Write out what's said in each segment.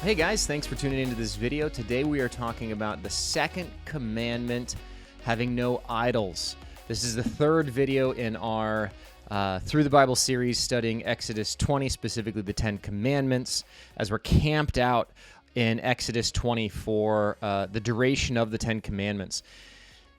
Hey guys, thanks for tuning into this video. Today we are talking about the second commandment, having no idols. This is the third video in our Through the Bible series studying Exodus 20, specifically the 10 Commandments, as we're camped out in Exodus 20 for the duration of the 10 Commandments.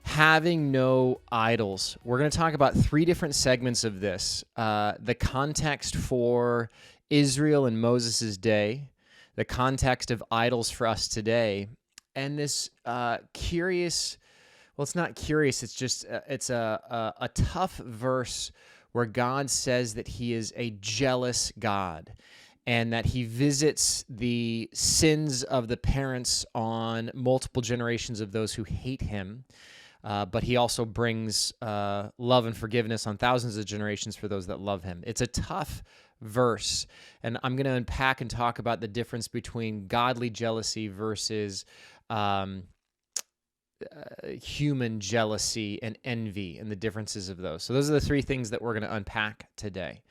Having no idols. We're going to talk about three different segments of this. The context for Israel in Moses' day, the context of idols for us today, and this curious, well, it's not curious, it's just, it's a tough verse where God says that he is a jealous God and that he visits the sins of the parents on multiple generations of those who hate him. But he also brings love and forgiveness on thousands of generations for those that love him. It's a tough verse, and I'm going to unpack and talk about the difference between godly jealousy versus human jealousy and envy and the differences of those. So those are the three things that we're going to unpack today.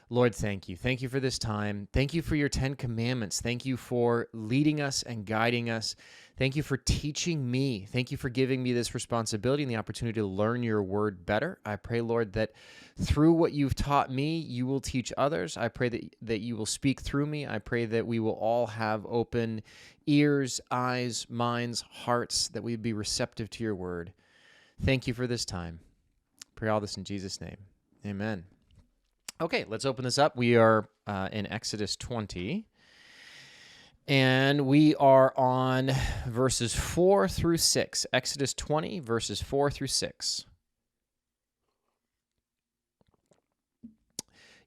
Lord, thank you. Thank you for this time. Thank you for your 10 commandments. Thank you for leading us and guiding us. Thank you for teaching me. Thank you for giving me this responsibility and the opportunity to learn your word better. I pray, Lord, that through what you've taught me, you will teach others. I pray that you will speak through me. I pray that we will all have open ears, eyes, minds, hearts, that we be receptive to your word. Thank you for this time. Pray all this in Jesus' name. Amen. Okay, let's open this up. We are in Exodus 20, and we are on verses 4 through 6. Exodus 20, verses 4 through 6.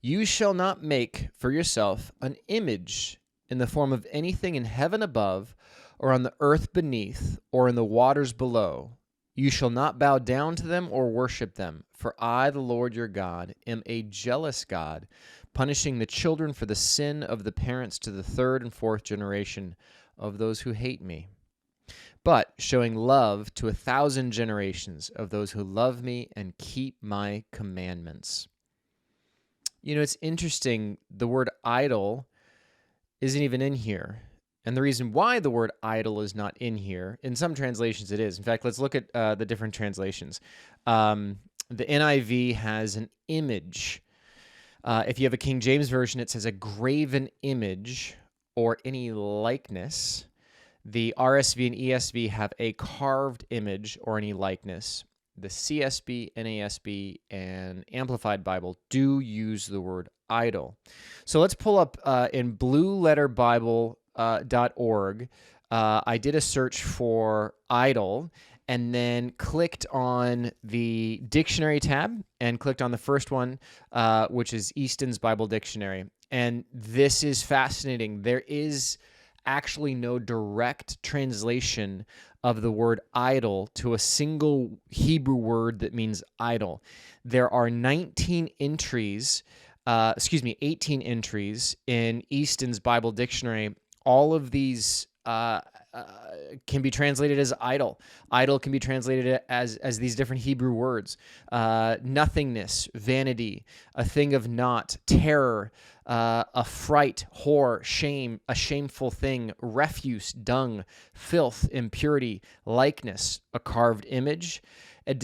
You shall not make for yourself an image in the form of anything in heaven above, or on the earth beneath, or in the waters below. You shall not bow down to them or worship them, for I, the Lord your God, am a jealous God, punishing the children for the sin of the parents to the third and fourth generation of those who hate me, but showing love to 1,000 generations of those who love me and keep my commandments. You know, it's interesting, the word idol isn't even in here. And the reason why the word idol is not in here, in some translations it is. In fact, let's look at the different translations. The NIV has an image. If you have a King James Version, it says a graven image or any likeness. The RSV and ESV have a carved image or any likeness. The CSB, NASB, and Amplified Bible do use the word idol. So let's pull up in Blue Letter Bible .org. I did a search for idol and then clicked on the dictionary tab and clicked on the first one, which is Easton's Bible Dictionary. And this is fascinating. There is actually no direct translation of the word idol to a single Hebrew word that means idol. There are 18 entries in Easton's Bible Dictionary. All of these can be translated as idol. Idol can be translated as these different Hebrew words. Nothingness, vanity, a thing of naught, terror, a fright, horror, shame, a shameful thing, refuse, dung, filth, impurity, likeness, a carved image, as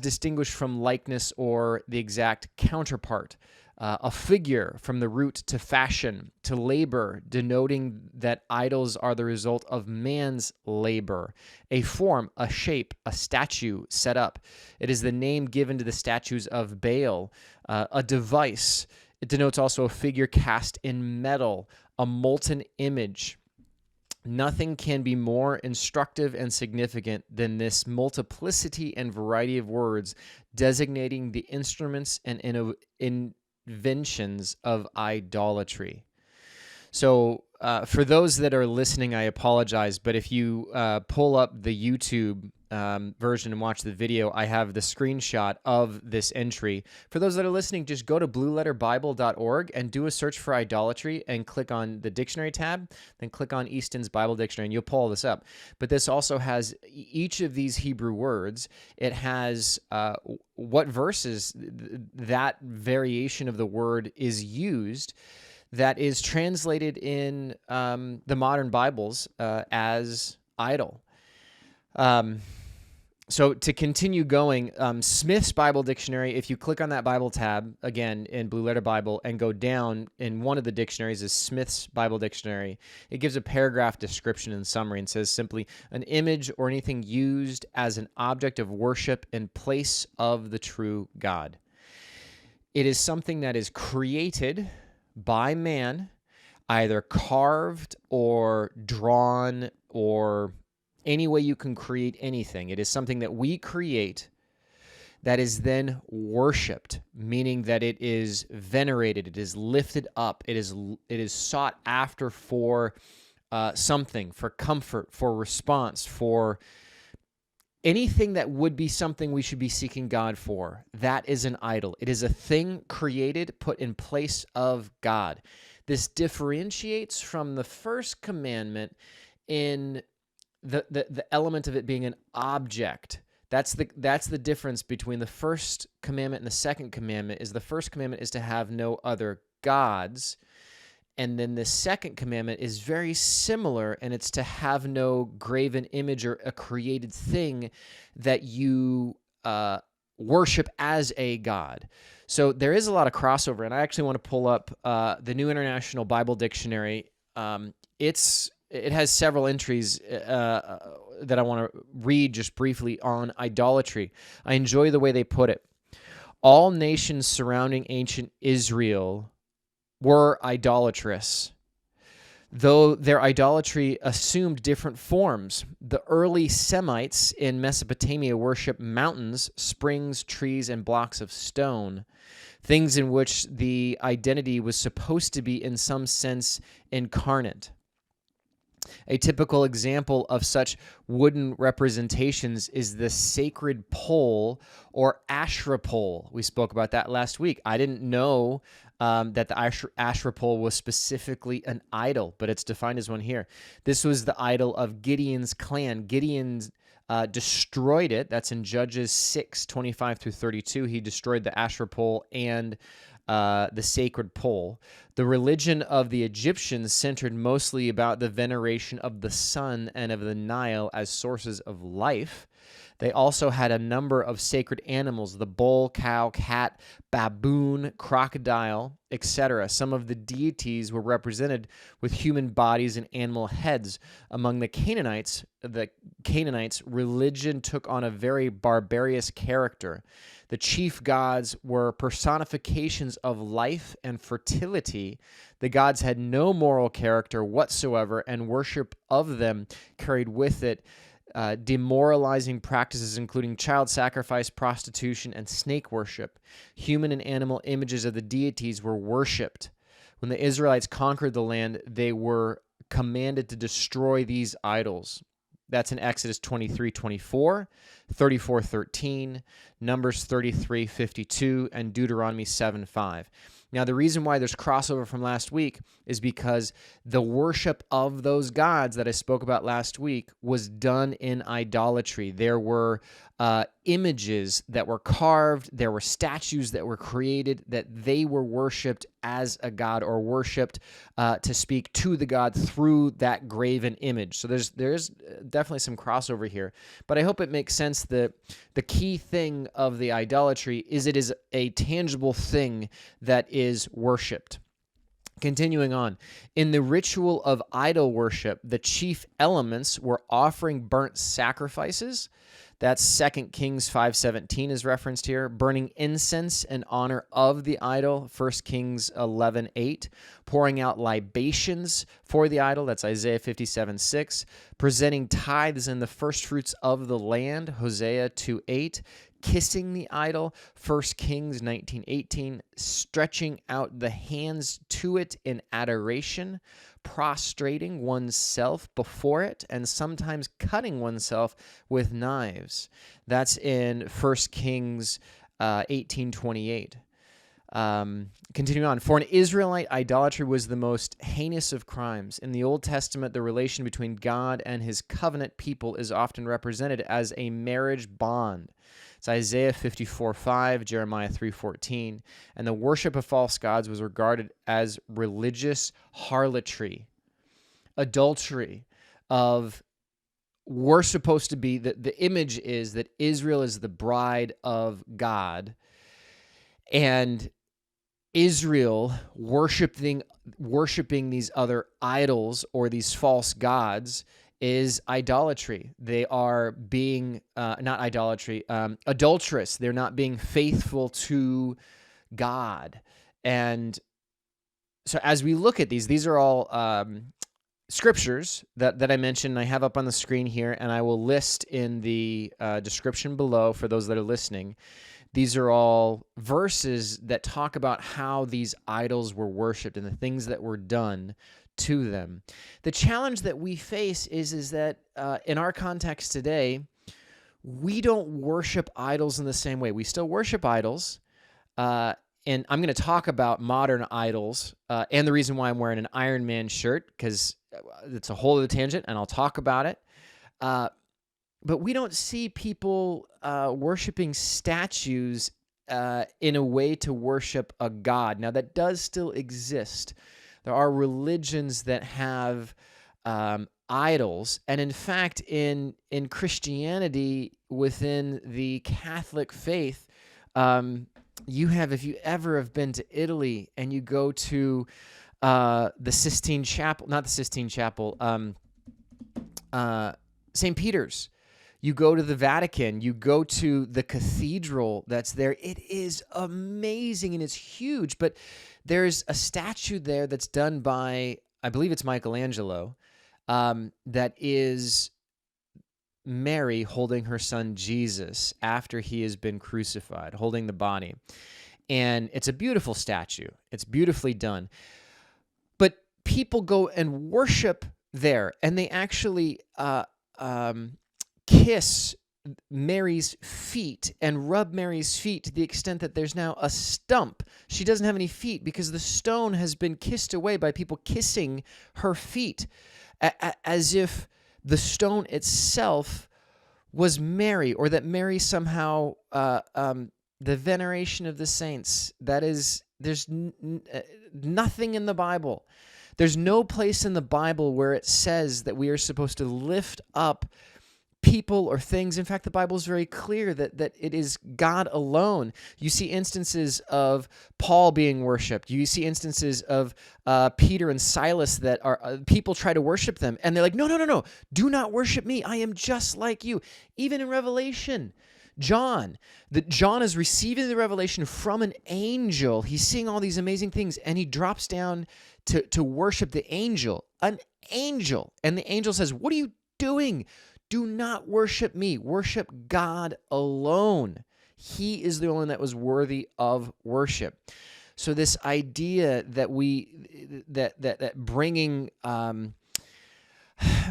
distinguished from likeness or the exact counterpart. A figure, from the root to fashion, to labor, denoting that idols are the result of man's labor. A form, a shape, a statue set up. It is the name given to the statues of Baal. A device. It denotes also a figure cast in metal, a molten image. Nothing can be more instructive and significant than this multiplicity and variety of words designating the instruments and inventions of idolatry. So for those that are listening, I apologize, but if you pull up the YouTube version and watch the video, I have the screenshot of this entry. For those that are listening, just go to blueletterbible.org and do a search for idolatry and click on the dictionary tab, then click on Easton's Bible Dictionary, and you'll pull this up. But this also has each of these Hebrew words. It has what verses that variation of the word is used. that is translated in the modern Bibles as idol. So to continue going, Smith's Bible Dictionary, if you click on that Bible tab, again, in Blue Letter Bible, and go down in one of the dictionaries is Smith's Bible Dictionary, it gives a paragraph description and summary and says simply, an image or anything used as an object of worship in place of the true God. It is something that is created by man, either carved or drawn or any way you can create anything. It is something that we create that is then worshipped, meaning that it is venerated, it is lifted up, it is sought after for something, for comfort, for response, for anything that would be something we should be seeking God for. That is an idol. It is a thing created, put in place of God. This differentiates from the first commandment in the element of it being an object. That's the difference between the first commandment and the second commandment. Is the first commandment is to have no other gods, and then the second commandment is very similar, and it's to have no graven image or a created thing that you worship as a god. So there is a lot of crossover, and I actually want to pull up the New International Bible Dictionary. It has several entries that I want to read just briefly on idolatry. I enjoy the way they put it. All nations surrounding ancient Israel were idolatrous, though their idolatry assumed different forms. The early Semites in Mesopotamia worshiped mountains, springs, trees, and blocks of stone, things in which the identity was supposed to be in some sense incarnate. A typical example of such wooden representations is the sacred pole or Asherah pole. We spoke about that last week. I didn't know that the Asherah pole was specifically an idol, but it's defined as one here. This was the idol of Gideon's clan. Gideon destroyed it. That's in Judges 6:25 through 32. He destroyed the Asherah pole and the sacred pole. The religion of the Egyptians centered mostly about the veneration of the sun and of the Nile as sources of life. They also had a number of sacred animals, the bull, cow, cat, baboon, crocodile, etc. Some of the deities were represented with human bodies and animal heads. Among the Canaanites, religion took on a very barbarous character. The chief gods were personifications of life and fertility. The gods had no moral character whatsoever, and worship of them carried with it demoralizing practices including child sacrifice, prostitution, and snake worship. Human and animal images of the deities were worshipped. When the Israelites conquered the land, they were commanded to destroy these idols. That's in Exodus 23:24, 34:13, Numbers 33:52, and Deuteronomy 7:5. Now, the reason why there's crossover from last week is because the worship of those gods that I spoke about last week was done in idolatry. There were images that were carved, there were statues that were created, that they were worshipped as a god or worshipped to speak to the god through that graven image. So there's definitely some crossover here. But I hope it makes sense that the key thing of the idolatry is it is a tangible thing that is worshipped. Continuing on, in the ritual of idol worship, the chief elements were offering burnt sacrifices. That's 2 Kings 5:17 is referenced here. Burning incense in honor of the idol, 1 Kings 11:8. Pouring out libations for the idol, that's Isaiah 57:6. Presenting tithes in the first fruits of the land, Hosea 2:8. Kissing the idol, 1 Kings 19:18, stretching out the hands to it in adoration, prostrating oneself before it, and sometimes cutting oneself with knives. That's in 1 Kings 18:28. Continuing on, for an Israelite, idolatry was the most heinous of crimes. In the Old Testament, the relation between God and his covenant people is often represented as a marriage bond. It's Isaiah 54:5, Jeremiah 3:14. And the worship of false gods was regarded as religious harlotry, adultery of we're supposed to be, the image is that Israel is the bride of God, and Israel worshiping these other idols or these false gods is idolatry. They are being, not idolatry, adulterous. They're not being faithful to God. And so as we look at these are all scriptures that I mentioned, I have up on the screen here, and I will list in the description below for those that are listening. These are all verses that talk about how these idols were worshipped and the things that were done to them. The challenge that we face is that in our context today, we don't worship idols in the same way. We still worship idols, and I'm going to talk about modern idols and the reason why I'm wearing an Iron Man shirt, because it's a whole other tangent, and I'll talk about it. But we don't see people worshiping statues in a way to worship a god. Now, that does still exist. There are religions that have idols, and in fact, in Christianity, within the Catholic faith, you have, if you ever have been to Italy and you go to the Sistine Chapel, not the Sistine Chapel, St. Peter's. You go to the Vatican, you go to the cathedral that's there. It is amazing and it's huge, but there's a statue there that's done by, I believe it's Michelangelo, that is Mary holding her son Jesus after he has been crucified, holding the body. And it's a beautiful statue. It's beautifully done. But people go and worship there, and they actually kiss Mary's feet and rub Mary's feet to the extent that there's now a stump. She doesn't have any feet because the stone has been kissed away by people kissing her feet, as if the stone itself was Mary, or that Mary somehow, the veneration of the saints. There's nothing in the Bible. There's no place in the Bible where it says that we are supposed to lift up people or things. In fact, the Bible is very clear that it is God alone. You see instances of Paul being worshipped. You see instances of Peter and Silas that are people try to worship them, and they're like, no, do not worship me. I am just like you. Even in Revelation, John is receiving the revelation from an angel. He's seeing all these amazing things, and he drops down to worship the angel, an angel. And the angel says, "What are you doing? Do not worship me. Worship God alone. He is the only one that was worthy of worship." So this idea that that bringing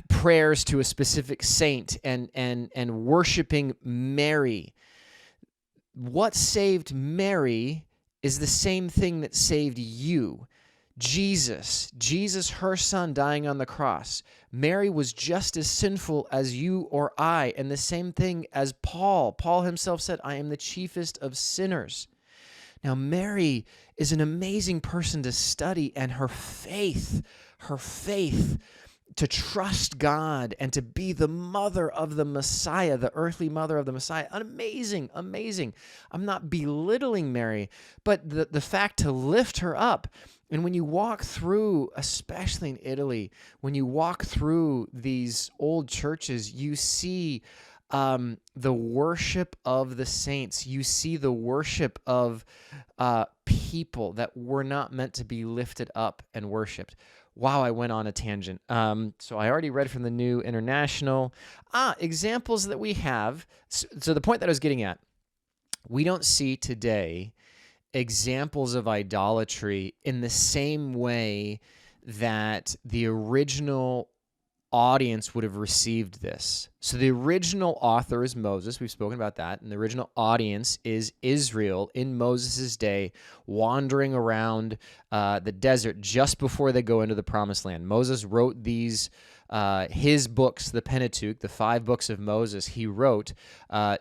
prayers to a specific saint and worshiping Mary, what saved Mary is the same thing that saved you. Jesus, her son, dying on the cross. Mary was just as sinful as you or I, and the same thing as Paul. Paul himself said, "I am the chiefest of sinners." Now, Mary is an amazing person to study, and her faith to trust God and to be the mother of the Messiah, the earthly mother of the Messiah. Amazing. I'm not belittling Mary, but the fact to lift her up. And when you walk through, especially in Italy, when you walk through these old churches, you see the worship of the saints. You see the worship of people that were not meant to be lifted up and worshiped. Wow, I went on a tangent. So I already read from the New International. Examples that we have. So the point that I was getting at, we don't see today examples of idolatry in the same way that the original audience would have received this. So the original author is Moses. We've spoken about that. And the original audience is Israel in Moses' day, wandering around the desert just before they go into the promised land. Moses wrote these, his books, the Pentateuch, the 5 books of Moses, he wrote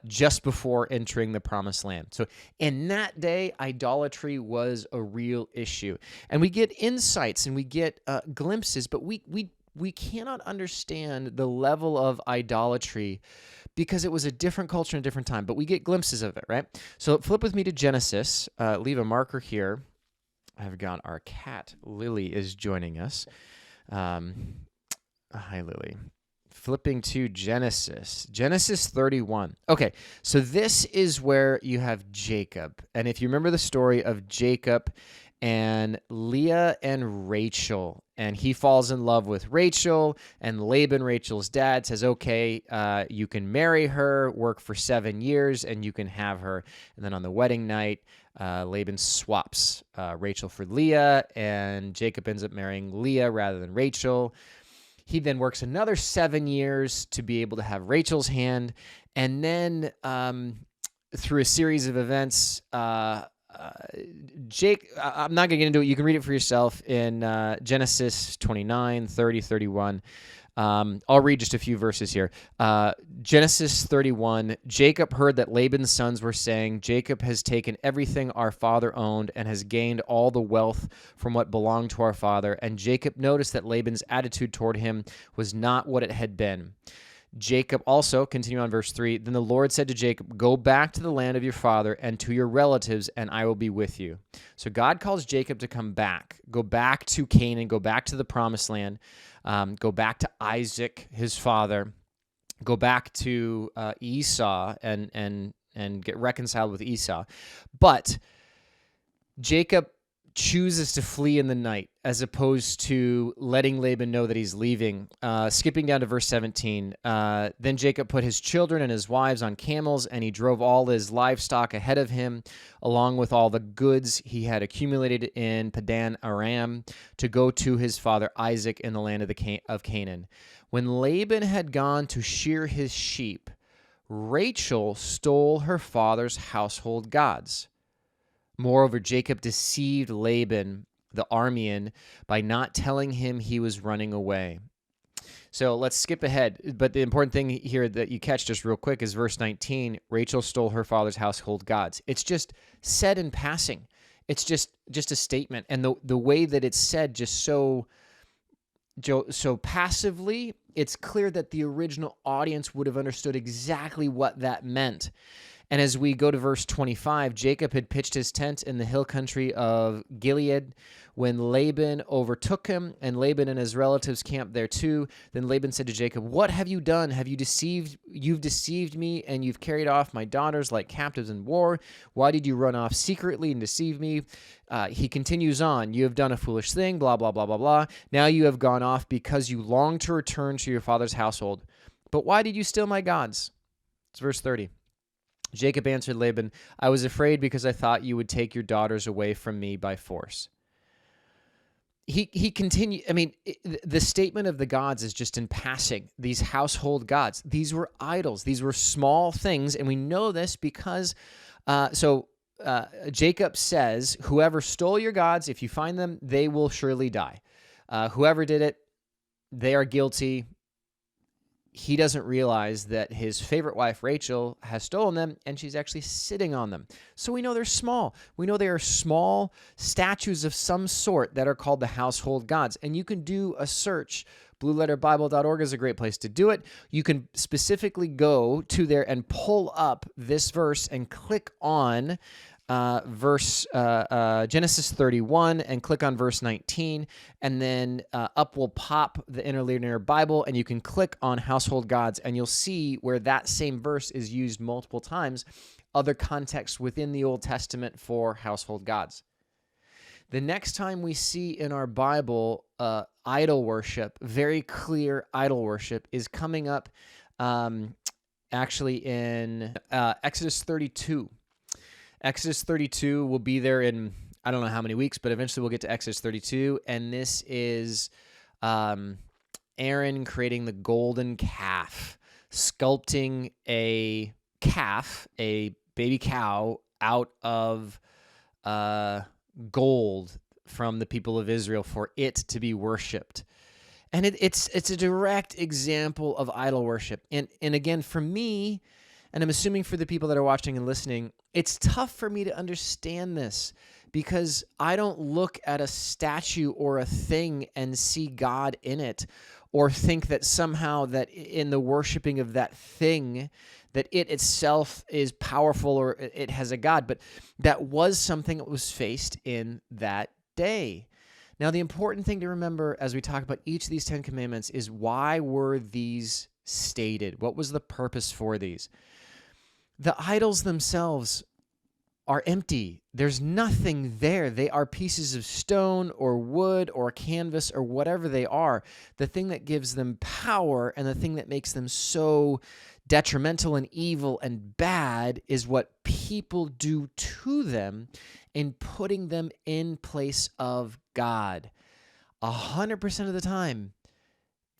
just before entering the promised land. So in that day, idolatry was a real issue. And we get insights and we get glimpses, but we cannot understand the level of idolatry because it was a different culture and a different time, but we get glimpses of it, right? So flip with me to Genesis. Leave a marker here. I've got our cat, Lily, is joining us. Hi, Lily. Flipping to Genesis 31. Okay, so this is where you have Jacob. And if you remember the story of Jacob and Leah and Rachel, and he falls in love with Rachel, and Laban, Rachel's dad, says, okay, you can marry her, work for 7 years, and you can have her. And then on the wedding night, Laban swaps Rachel for Leah, and Jacob ends up marrying Leah rather than Rachel. He then works another 7 years to be able to have Rachel's hand, and then through a series of events, Jake, I'm not going to get into it. You can read it for yourself in Genesis 29, 30, 31. I'll read just a few verses here. Genesis 31, Jacob heard that Laban's sons were saying, Jacob has taken everything our father owned and has gained all the wealth from what belonged to our father. And Jacob noticed that Laban's attitude toward him was not what it had been. Jacob also, continue on verse 3, then the Lord said to Jacob, go back to the land of your father and to your relatives, and I will be with you. So God calls Jacob to come back, go back to Canaan, go back to the promised land, go back to Isaac, his father, go back to Esau and get reconciled with Esau. But Jacob chooses to flee in the night as opposed to letting Laban know that he's leaving. Skipping down to verse 17, then Jacob put his children and his wives on camels, and he drove all his livestock ahead of him, along with all the goods he had accumulated in Padan Aram, to go to his father Isaac in the land of Canaan. When Laban had gone to shear his sheep, Rachel stole her father's household gods. Moreover, Jacob deceived Laban, the Aramean, by not telling him he was running away. So let's skip ahead. But the important thing here that you catch just real quick is verse 19. Rachel stole her father's household gods. It's just said in passing. It's just a statement. And the way that it's said just so passively, it's clear that the original audience would have understood exactly what that meant. And as we go to verse 25, Jacob had pitched his tent in the hill country of Gilead when Laban overtook him, and Laban and his relatives camped there too. Then Laban said to Jacob, what have you done? You've deceived me, and you've carried off my daughters like captives in war. Why did you run off secretly and deceive me? He continues on, you have done a foolish thing, blah, blah, blah, blah, blah. Now you have gone off because you long to return to your father's household. But why did you steal my gods? It's verse 30. Jacob answered Laban, I was afraid because I thought you would take your daughters away from me by force. He continued, the statement of the gods is just in passing. These household gods, these were idols. These were small things, and we know this because, Jacob says, whoever stole your gods, if you find them, they will surely die. Whoever did it, they are guilty. He doesn't realize that his favorite wife, Rachel, has stolen them, and she's actually sitting on them. So we know they're small. We know they are small statues of some sort that are called the household gods. And you can do a search. BlueLetterBible.org is a great place to do it. You can specifically go to there and pull up this verse and click on Genesis 31 and click on verse 19, and then up will pop the Interlinear Bible, and you can click on household gods, and you'll see where that same verse is used multiple times, other contexts within the Old Testament for household gods. The next time we see in our Bible idol worship, very clear idol worship, is coming up actually in Exodus 32. Exodus 32 will be there in, I don't know how many weeks, but eventually we'll get to Exodus 32, and this is Aaron creating the golden calf, sculpting a calf, a baby cow, out of gold from the people of Israel for it to be worshipped. And it's a direct example of idol worship. And again, for me, and I'm assuming for the people that are watching and listening, it's tough for me to understand this because I don't look at a statue or a thing and see God in it, or think that somehow that in the worshiping of that thing, that it itself is powerful or it has a God. But that was something that was faced in that day. Now, the important thing to remember as we talk about each of these 10 commandments is, why were these stated? What was the purpose for these? The idols themselves are empty. There's nothing there. They are pieces of stone or wood or canvas or whatever they are. The thing that gives them power and the thing that makes them so detrimental and evil and bad is what people do to them in putting them in place of God. 100% of the time,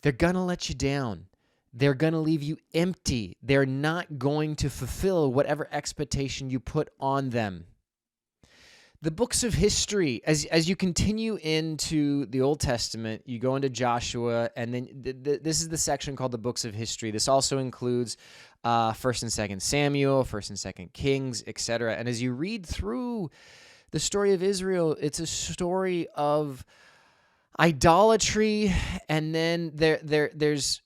they're going to let you down. They're going to leave you empty. They're not going to fulfill whatever expectation you put on them. The books of history, as you continue into the Old Testament, you go into Joshua, and then this is the section called the books of history. This also includes 1st and 2nd Samuel, 1st and 2nd Kings, etc. And as you read through the story of Israel, it's a story of idolatry, and then there's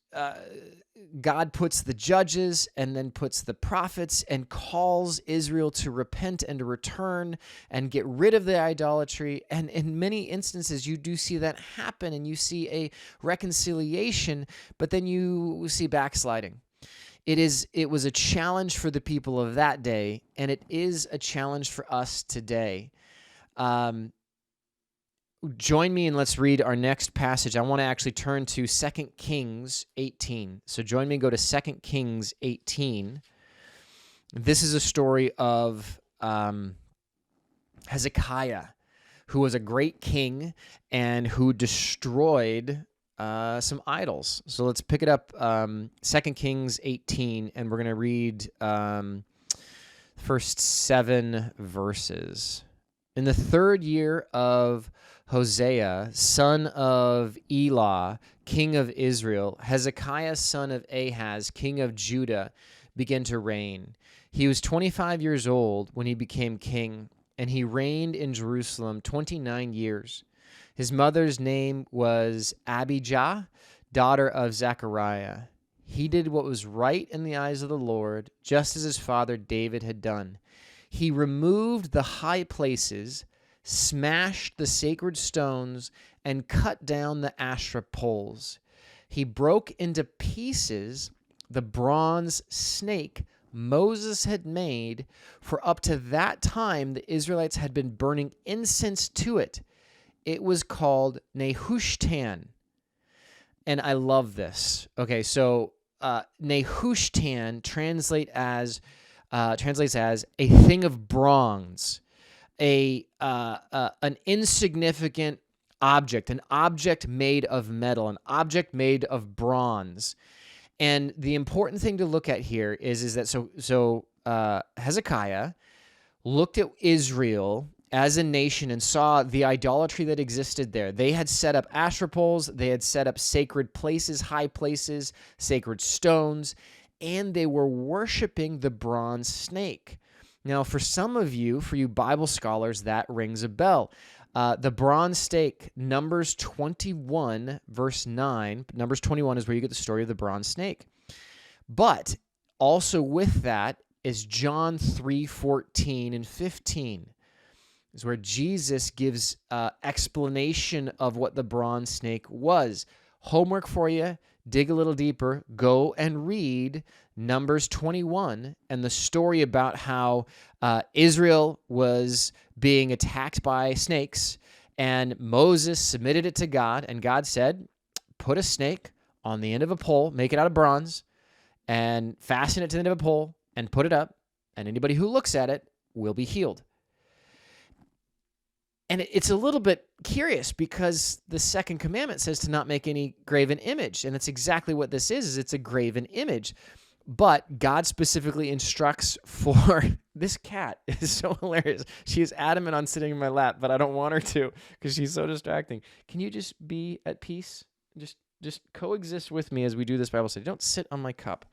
God puts the judges and then puts the prophets and calls Israel to repent and to return and get rid of the idolatry. And in many instances, you do see that happen, and you see a reconciliation, but then you see backsliding. It was a challenge for the people of that day, and it is a challenge for us today. Join me and let's read our next passage. I want to actually turn to 2 Kings 18. So join me and go to 2 Kings 18. This is a story of Hezekiah, who was a great king and who destroyed some idols. So let's pick it up, 2 Kings 18, and we're going to read first 7 verses. In the 3rd year of Hosea, son of Elah, king of Israel, Hezekiah, son of Ahaz, king of Judah, began to reign. He was 25 years old when he became king, and he reigned in Jerusalem 29 years. His mother's name was Abijah, daughter of Zechariah. He did what was right in the eyes of the Lord, just as his father David had done. He removed the high places, smashed the sacred stones, and cut down the Asherah poles. He broke into pieces the bronze snake Moses had made, for up to that time the Israelites had been burning incense to it. It was called Nehushtan. And I love this. Okay, so Nehushtan translates as a thing of bronze, an insignificant object, an object made of metal, an object made of bronze. And the important thing to look at here is that Hezekiah looked at Israel as a nation and saw the idolatry that existed there. They had set up Asherah poles, they had set up sacred places, high places, sacred stones, and they were worshiping the bronze snake. Now, for some of you, for you Bible scholars, that rings a bell. The bronze snake, Numbers 21, verse 9. Numbers 21 is where you get the story of the bronze snake. But also with that is John 3:14 and 15. Is where Jesus gives explanation of what the bronze snake was. Homework for you. Dig a little deeper, go and read Numbers 21 and the story about how Israel was being attacked by snakes, and Moses submitted it to God, and God said, put a snake on the end of a pole, make it out of bronze, and fasten it to the end of a pole, and put it up, and anybody who looks at it will be healed. And it's a little bit curious because the second commandment says to not make any graven image. And it's exactly what this is it's a graven image. But God specifically instructs for this cat is so hilarious. She is adamant on sitting in my lap, but I don't want her to because she's so distracting. Can you just be at peace? Just coexist with me as we do this Bible study. Don't sit on my cup.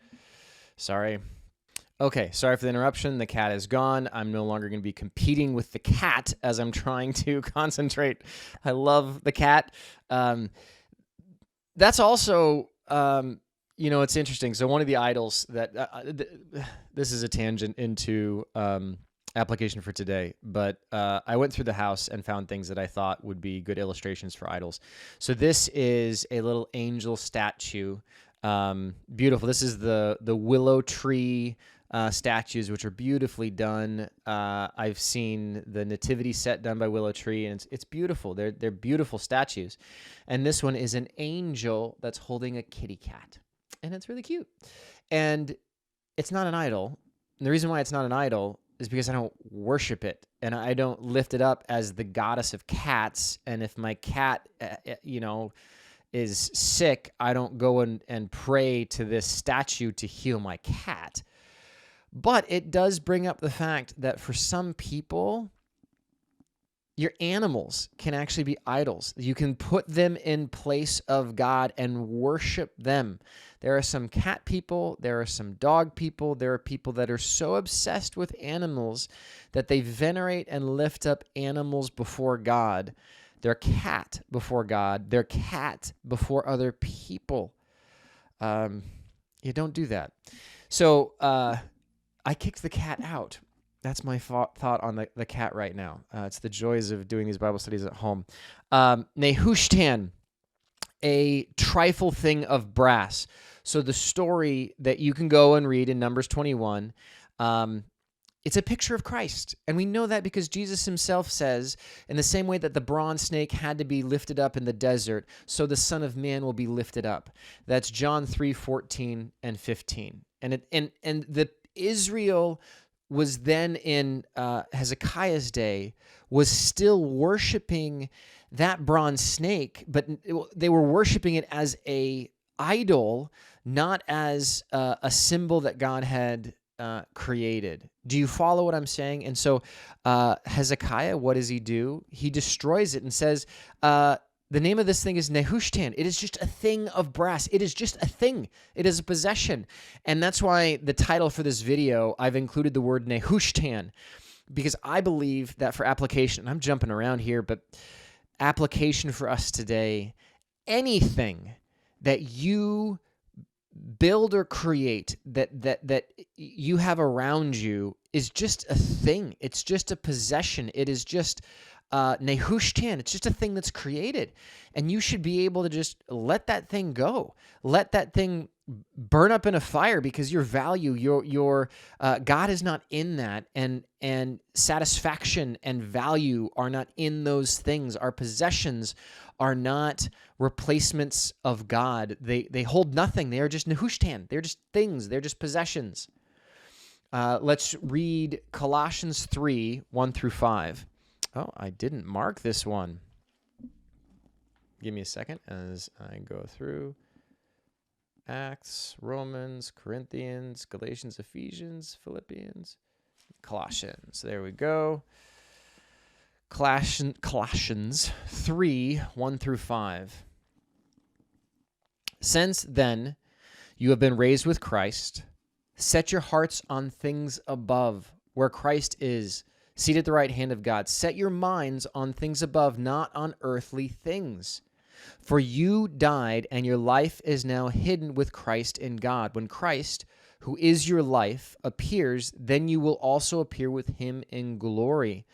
Sorry. Okay, sorry for the interruption. The cat is gone. I'm no longer going to be competing with the cat as I'm trying to concentrate. I love the cat. That's also, it's interesting. So one of the idols that, this is a tangent into application for today, but I went through the house and found things that I thought would be good illustrations for idols. So this is a little angel statue. Beautiful. This is the willow tree statues, which are beautifully done. I've seen the nativity set done by Willow Tree, and it's beautiful. They're beautiful statues. And this one is an angel that's holding a kitty cat, and it's really cute. And it's not an idol. And the reason why it's not an idol is because I don't worship it, and I don't lift it up as the goddess of cats. And if my cat, is sick, I don't go and pray to this statue to heal my cat. But it does bring up the fact that for some people, your animals can actually be idols. You can put them in place of God and worship them. There are some cat people, there are some dog people, there are people that are so obsessed with animals that they venerate and lift up animals before God. Their cat before God, their cat before other people. You don't do that. So I kicked the cat out. That's my thought on the cat right now. It's the joys of doing these Bible studies at home. Nehushtan, a trifle thing of brass. So the story that you can go and read in Numbers 21, it's a picture of Christ. And we know that because Jesus himself says, in the same way that the bronze snake had to be lifted up in the desert, so the Son of Man will be lifted up. That's John 3:14 and 15. And the Israel was then in Hezekiah's day, was still worshiping that bronze snake, but they were worshiping it as a idol, not as a symbol that God had created. Do you follow what I'm saying? And so Hezekiah, what does he do? He destroys it and says, the name of this thing is Nehushtan. It is just a thing of brass. It is just a thing. It is a possession. And that's why the title for this video, I've included the word Nehushtan, because I believe that for application, and I'm jumping around here, but application for us today, anything that you build or create that you have around you is just a thing. It's just a possession. It is just Nehushtan. It's just a thing that's created, and you should be able to just let that thing go. Let that thing burn up in a fire, because your value, your God is not in that, and satisfaction and value are not in those things. Our possessions are not replacements of God. They hold nothing. They are just Nehushtan. They're just things. They're just possessions. Let's read Colossians 3:1-5. Oh, I didn't mark this one. Give me a second as I go through. Acts, Romans, Corinthians, Galatians, Ephesians, Philippians, Colossians. There we go. Colossians 3:1-5. Since then you have been raised with Christ, set your hearts on things above, where Christ is, seated at the right hand of God. Set your minds on things above, not on earthly things. For you died, and your life is now hidden with Christ in God. When Christ, who is your life, appears, then you will also appear with him in glory.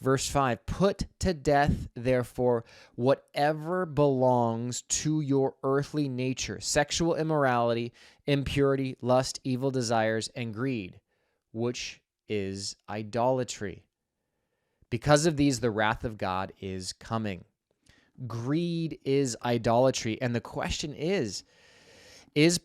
Verse 5, put to death, therefore, whatever belongs to your earthly nature: sexual immorality, impurity, lust, evil desires, and greed, which is idolatry. Because of these, the wrath of God is coming. Greed is idolatry. And the question is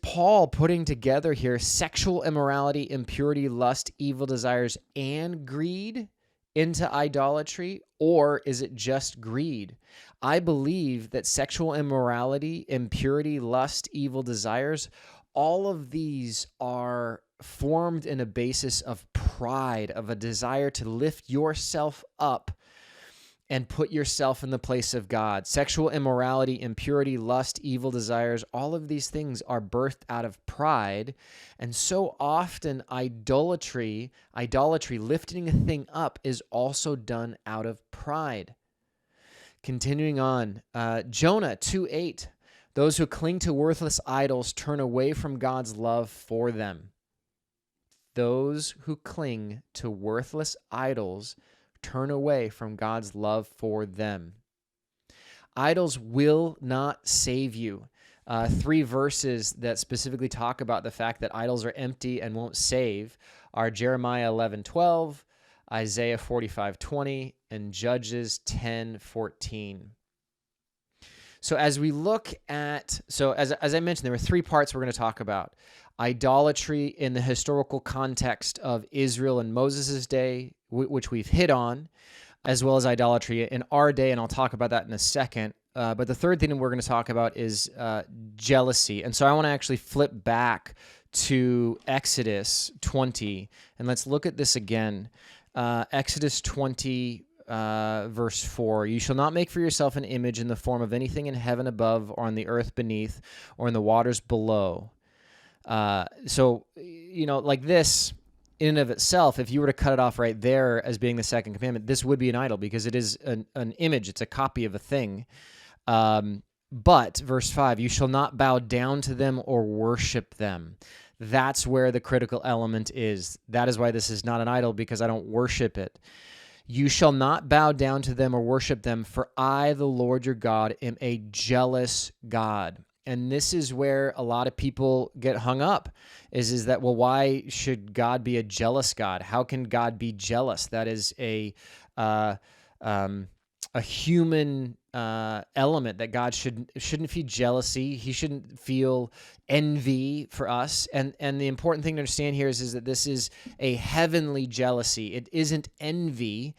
Paul putting together here sexual immorality, impurity, lust, evil desires, and greed into idolatry, or is it just greed? I believe that sexual immorality, impurity, lust, evil desires, all of these are formed in a basis of pride, of a desire to lift yourself up and put yourself in the place of God. Sexual immorality, impurity, lust, evil desires, all of these things are birthed out of pride. And so often idolatry, lifting a thing up, is also done out of pride. Continuing on, Jonah 2:8, those who cling to worthless idols turn away from God's love for them. Those who cling to worthless idols turn away from God's love for them. Idols will not save you. 3 verses that specifically talk about the fact that idols are empty and won't save are Jeremiah 11:12, Isaiah 45:20, and Judges 10:14. So as we look at, as I mentioned, there were 3 parts we're going to talk about. Idolatry in the historical context of Israel in Moses' day, which we've hit on, as well as idolatry in our day, and I'll talk about that in a second. But the third thing that we're going to talk about is jealousy. And so I want to actually flip back to Exodus 20, and let's look at this again. Exodus 20, verse 4, you shall not make for yourself an image in the form of anything in heaven above or on the earth beneath or in the waters below. So, like this in and of itself, if you were to cut it off right there as being the second commandment, this would be an idol because it is an image. It's a copy of a thing. But verse 5, you shall not bow down to them or worship them. That's where the critical element is. That is why this is not an idol, because I don't worship it. You shall not bow down to them or worship them, for I, the Lord your God, am a jealous God. And this is where a lot of people get hung up, is that, well, why should God be a jealous God? How can God be jealous? That is a human element, that God shouldn't feel jealousy. He shouldn't feel envy for us. And the important thing to understand here is that this is a heavenly jealousy. It isn't envy.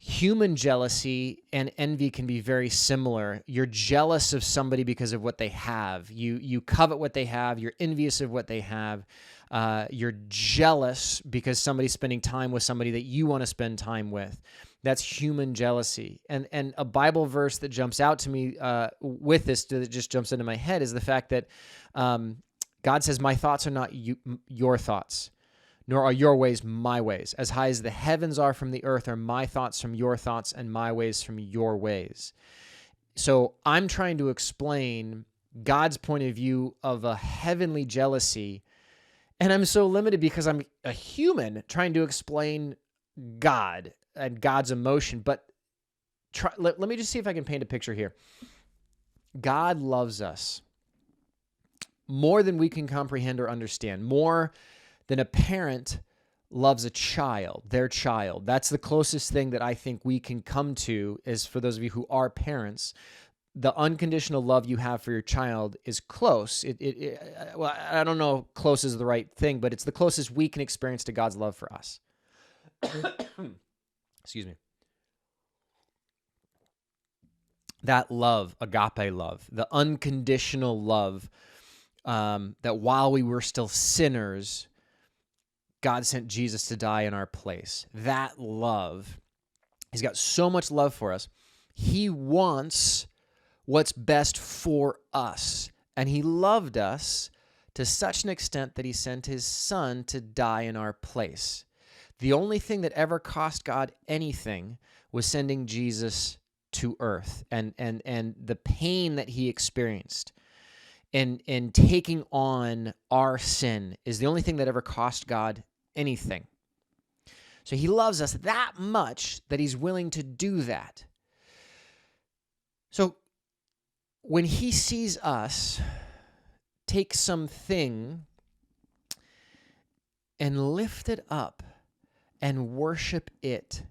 Human jealousy and envy can be very similar. You're jealous of somebody because of what they have. You covet what they have. You're envious of what they have. You're jealous because somebody's spending time with somebody that you want to spend time with. That's human jealousy. And a Bible verse that jumps out to me with this, that just jumps into my head, is the fact that God says, my thoughts are not your thoughts, nor are your ways my ways. As high as the heavens are from the earth are my thoughts from your thoughts, and my ways from your ways. So I'm trying to explain God's point of view of a heavenly jealousy, and I'm so limited because I'm a human trying to explain God and God's emotion. But let me just see if I can paint a picture here. God loves us more than we can comprehend or understand, more than a parent loves a child, their child. That's the closest thing that I think we can come to, is for those of you who are parents, the unconditional love you have for your child is close. Well, I don't know if close is the right thing, but it's the closest we can experience to God's love for us. Excuse me. That love, agape love, the unconditional love, that while we were still sinners, God sent Jesus to die in our place. That love, he's got so much love for us. He wants what's best for us. And he loved us to such an extent that he sent his son to die in our place. The only thing that ever cost God anything was sending Jesus to earth, and the pain that he experienced and taking on our sin is the only thing that ever cost God anything. So he loves us that much that he's willing to do that. So when he sees us take something and lift it up and worship it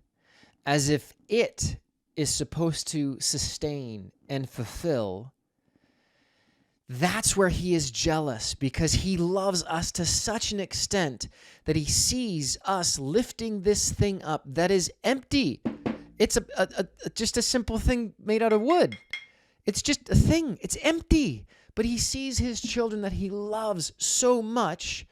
as if it is supposed to sustain and fulfill, That's where he is jealous, because he loves us to such an extent that he sees us lifting this thing up that is empty. It's just a simple thing made out of wood. It's just a thing. It's empty. But he sees his children that he loves so much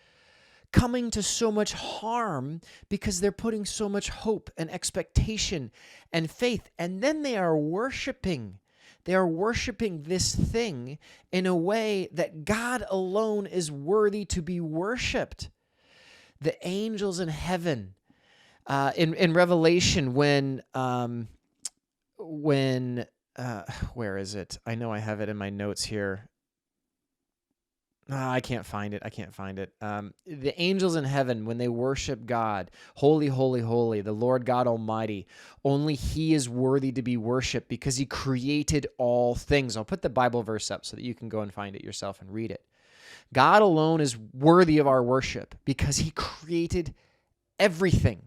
coming to so much harm because they're putting so much hope and expectation and faith. And then they are worshiping. They are worshiping this thing in a way that God alone is worthy to be worshiped. The angels in heaven, in Revelation, when where is it? I know I have it in my notes here. I can't find it. The angels in heaven, when they worship God, holy, holy, holy, the Lord God Almighty, only he is worthy to be worshiped because he created all things. I'll put the Bible verse up so that you can go and find it yourself and read it. God alone is worthy of our worship because he created everything.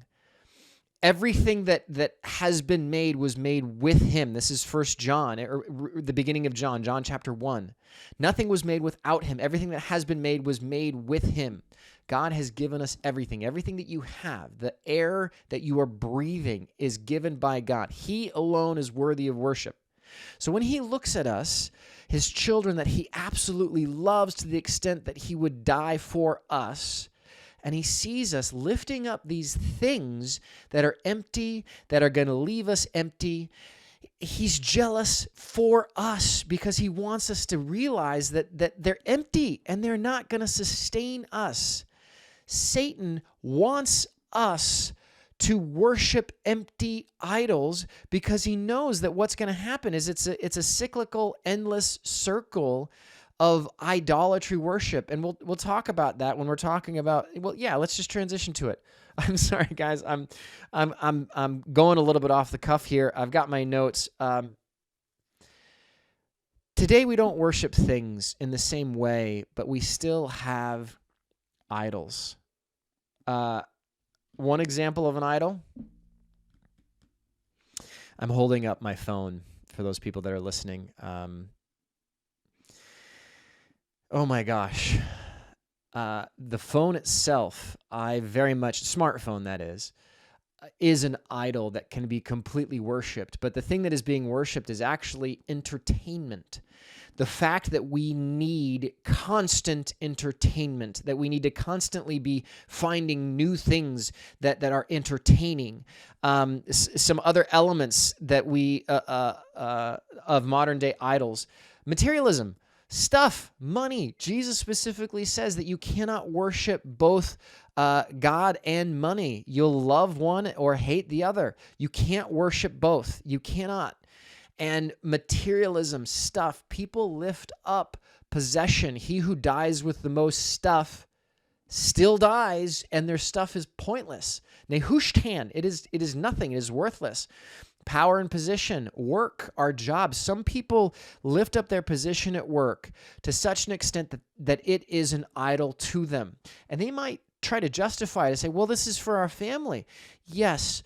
Everything that has been made was made with him. This is 1 John, or the beginning of John chapter 1. Nothing was made without him. Everything that has been made was made with him. God has given us everything. Everything that you have, the air that you are breathing is given by God. He alone is worthy of worship. So when he looks at us, his children that he absolutely loves to the extent that he would die for us, and he sees us lifting up these things that are empty, that are going to leave us empty, he's jealous for us because he wants us to realize that they're empty and they're not going to sustain us. Satan wants us to worship empty idols because he knows that what's going to happen is it's a cyclical, endless circle of idolatry worship. And we'll talk about that when we're talking about, well, yeah, let's just transition to it. I'm sorry, guys. I'm going a little bit off the cuff here. I've got my notes. Today we don't worship things in the same way, but we still have idols. One example of an idol. I'm holding up my phone for those people that are listening. Oh my gosh. The phone itself, smartphone that is an idol that can be completely worshipped. But the thing that is being worshipped is actually entertainment. The fact that we need constant entertainment, that we need to constantly be finding new things that are entertaining. Some other elements that of modern day idols. Materialism. Stuff, money. Jesus specifically says that you cannot worship both God and money. You'll love one or hate the other. You can't worship both. You cannot. And materialism, stuff, people lift up possession. He who dies with the most stuff still dies, and their stuff is pointless. Nehushtan, it is nothing. It is worthless. Power and position, work, our jobs. Some people lift up their position at work to such an extent that it is an idol to them. And they might try to justify it and say, well, this is for our family. Yes,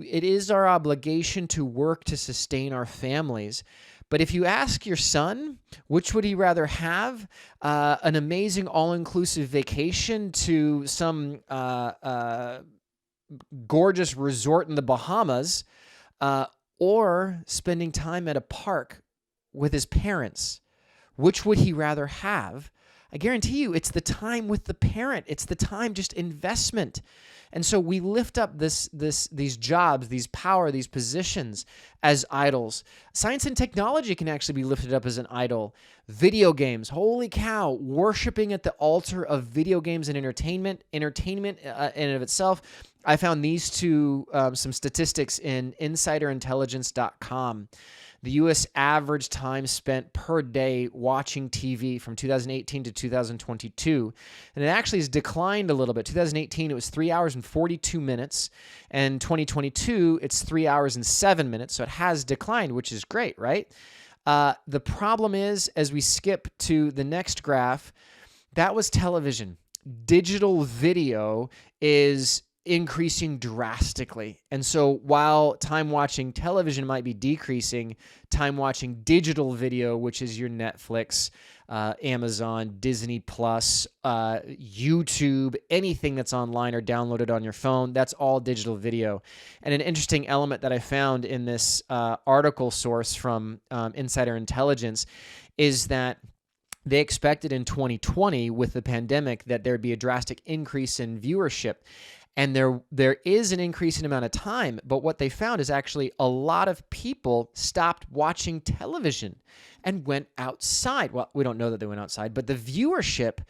it is our obligation to work to sustain our families. But if you ask your son, which would he rather have? An amazing all-inclusive vacation to some gorgeous resort in the Bahamas, or spending time at a park with his parents. Which would he rather have? I guarantee you it's the time with the parent. It's the time, just investment. And so we lift up these jobs, these power, these positions as idols. Science and technology can actually be lifted up as an idol. Video games, holy cow, worshiping at the altar of video games and entertainment in and of itself. I found these two, some statistics in insiderintelligence.com. The U.S. average time spent per day watching TV from 2018 to 2022. And it actually has declined a little bit. 2018, it was 3 hours and 42 minutes. And 2022, it's 3 hours and 7 minutes. So it has declined, which is great, right? The problem is, as we skip to the next graph, that was television. Digital video is increasing drastically. And so while time watching television might be decreasing, time watching digital video, which is your Netflix, Amazon, Disney Plus, YouTube, anything that's online or downloaded on your phone, that's all digital video. And an interesting element that I found in this article source from Insider Intelligence is that they expected in 2020 with the pandemic that there'd be a drastic increase in viewership. And there is an increase in amount of time, but what they found is actually a lot of people stopped watching television and went outside. Well, we don't know that they went outside, but the viewership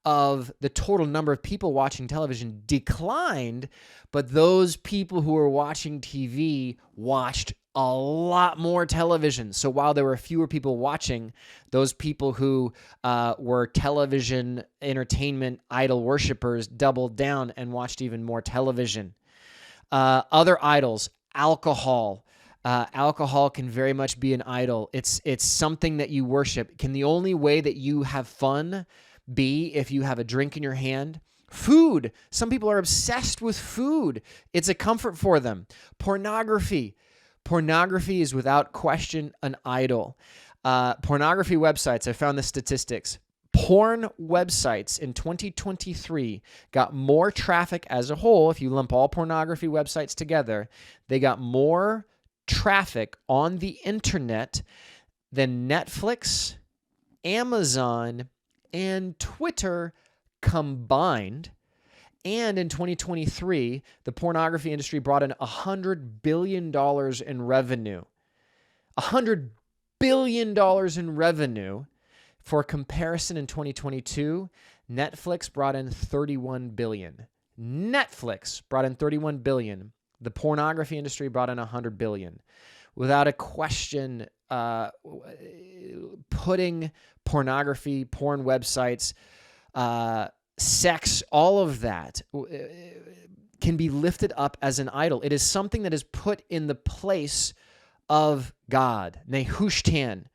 of the total number of people watching television declined, but those people who were watching TV watched a lot more television. So while there were fewer people watching, those people who were television entertainment idol worshipers doubled down and watched even more television. Other idols, alcohol. Alcohol can very much be an idol. It's something that you worship. Can the only way that you have fun be if you have a drink in your hand? Food. Some people are obsessed with food. It's a comfort for them. Pornography. Pornography is without question an idol. Pornography websites, I found the statistics. Porn websites in 2023 got more traffic as a whole. If you lump all pornography websites together, they got more traffic on the internet than Netflix, Amazon, and Twitter combined. And in 2023, the pornography industry brought in $100 billion in revenue. $100 billion in revenue. For comparison, in 2022, Netflix brought in $31 billion. Netflix brought in $31 billion. The pornography industry brought in $100 billion. Without a question, putting pornography, porn websites, sex, all of that can be lifted up as an idol. It is something that is put in the place of God. Nehushtan.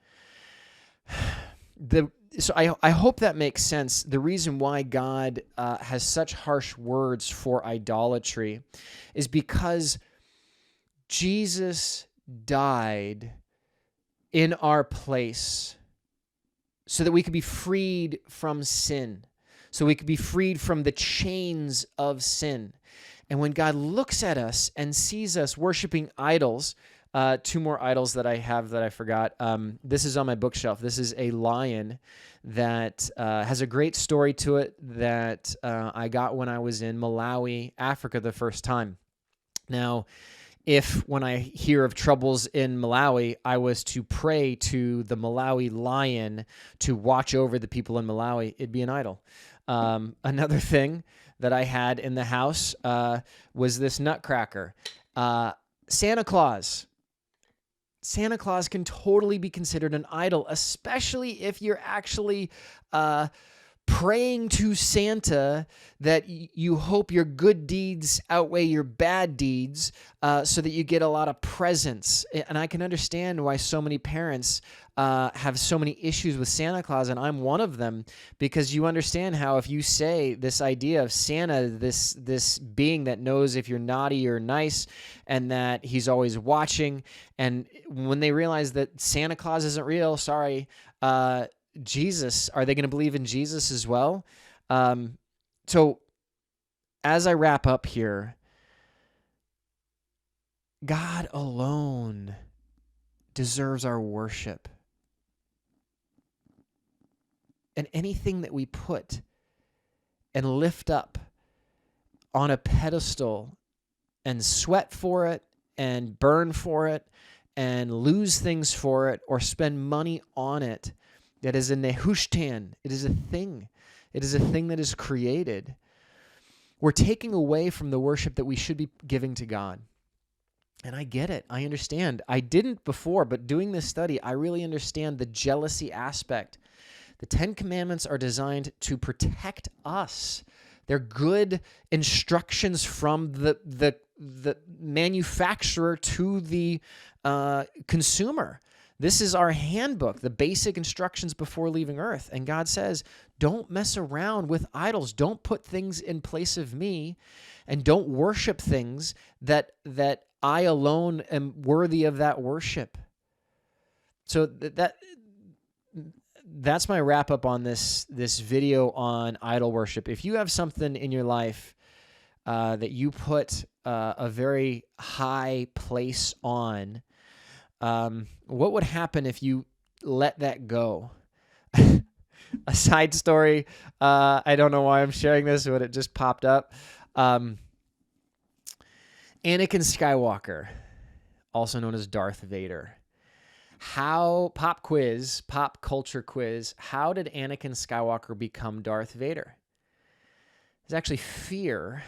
So I hope that makes sense. The reason why God has such harsh words for idolatry is because Jesus died in our place so that we could be freed from sin. So we could be freed from the chains of sin. And when God looks at us and sees us worshiping idols, two more idols that I have that I forgot. This is on my bookshelf. This is a lion that has a great story to it that I got when I was in Malawi, Africa, the first time. Now, if when I hear of troubles in Malawi, I was to pray to the Malawi lion to watch over the people in Malawi, it'd be an idol. Another thing that I had in the house was this nutcracker. Santa Claus. Santa Claus can totally be considered an idol, especially if you're actually praying to Santa that you hope your good deeds outweigh your bad deeds so that you get a lot of presents. And I can understand why so many parents have so many issues with Santa Claus, and I'm one of them, because you understand how if you say this idea of Santa, this being that knows if you're naughty or nice, and that he's always watching, and when they realize that Santa Claus isn't real, sorry, Jesus, are they going to believe in Jesus as well? So as I wrap up here, God alone deserves our worship. And anything that we put and lift up on a pedestal and sweat for it and burn for it and lose things for it or spend money on it, that is a Nehushtan. It is a thing. It is a thing that is created. We're taking away from the worship that we should be giving to God. And I get it. I understand. I didn't before, but doing this study, I really understand the jealousy aspect. The 10 Commandments are designed to protect us. They're good instructions from the manufacturer to the consumer. This is our handbook, the basic instructions before leaving earth. And God says, don't mess around with idols. Don't put things in place of me. and don't worship things that I alone am worthy of that worship. So that's my wrap up on this video on idol worship. If you have something in your life that you put a very high place on, what would happen if you let that go? A side story. I don't know why I'm sharing this, but it just popped up. Anakin Skywalker, also known as Darth Vader. Pop culture quiz, how did Anakin Skywalker become Darth Vader? It's actually fear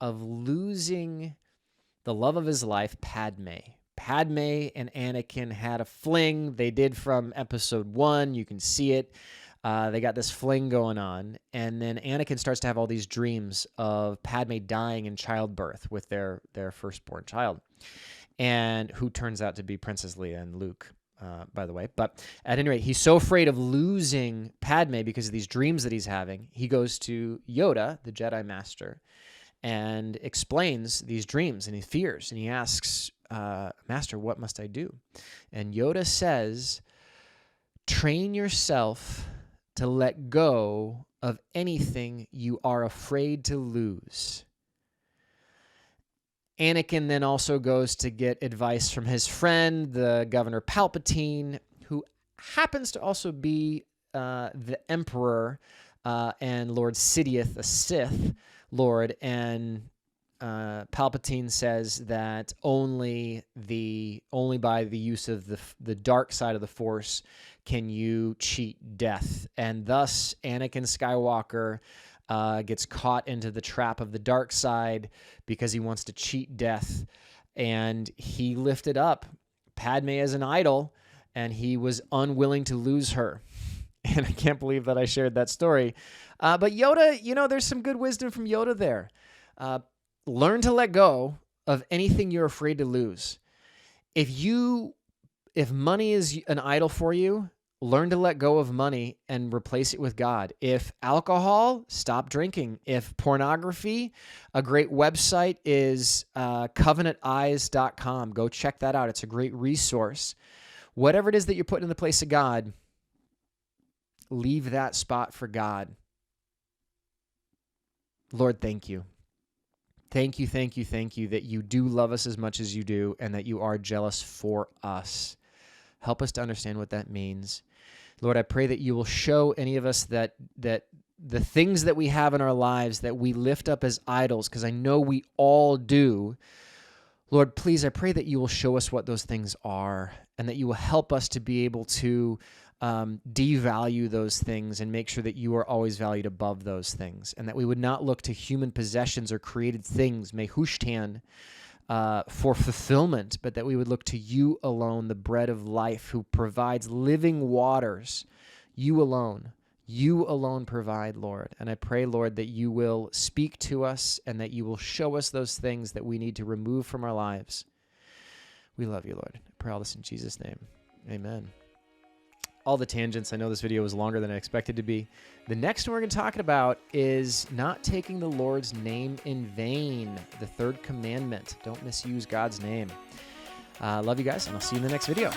of losing the love of his life, Padme. Padme and Anakin had a fling. They did from episode 1. You can see it. They got this fling going on. And then Anakin starts to have all these dreams of Padme dying in childbirth with their firstborn child, and who turns out to be Princess Leia and Luke, by the way. But at any rate, he's so afraid of losing Padme because of these dreams that he's having. He goes to Yoda, the Jedi Master, and explains these dreams and he fears. And he asks, Master, what must I do? And Yoda says, train yourself to let go of anything you are afraid to lose. Anakin then also goes to get advice from his friend, the Governor Palpatine, who happens to also be the Emperor and Lord Sidious, a Sith Lord. And Palpatine says that only by the use of the dark side of the Force can you cheat death. And thus, Anakin Skywalker gets caught into the trap of the dark side because he wants to cheat death. And he lifted up Padme as an idol, and he was unwilling to lose her. And I can't believe that I shared that story. But Yoda, there's some good wisdom from Yoda there. Learn to let go of anything you're afraid to lose. If money is an idol for you, learn to let go of money and replace it with God. If alcohol, stop drinking. If pornography, a great website is covenanteyes.com. Go check that out. It's a great resource. Whatever it is that you're putting in the place of God, leave that spot for God. Lord, thank you. Thank you that you do love us as much as you do and that you are jealous for us. Help us to understand what that means. Lord, I pray that you will show any of us that the things that we have in our lives that we lift up as idols, because I know we all do. Lord, please, I pray that you will show us what those things are and that you will help us to be able to devalue those things and make sure that you are always valued above those things, and that we would not look to human possessions or created things, Nehushtan, for fulfillment, but that we would look to you alone, the bread of life, who provides living waters. You alone provide, Lord. And I pray, Lord, that you will speak to us and that you will show us those things that we need to remove from our lives. We love you, Lord. I pray all this in Jesus' name. Amen. All the tangents. I know this video was longer than I expected to be. The next one we're going to talk about is not taking the Lord's name in vain. The third commandment. Don't misuse God's name. Love you guys, and I'll see you in the next video.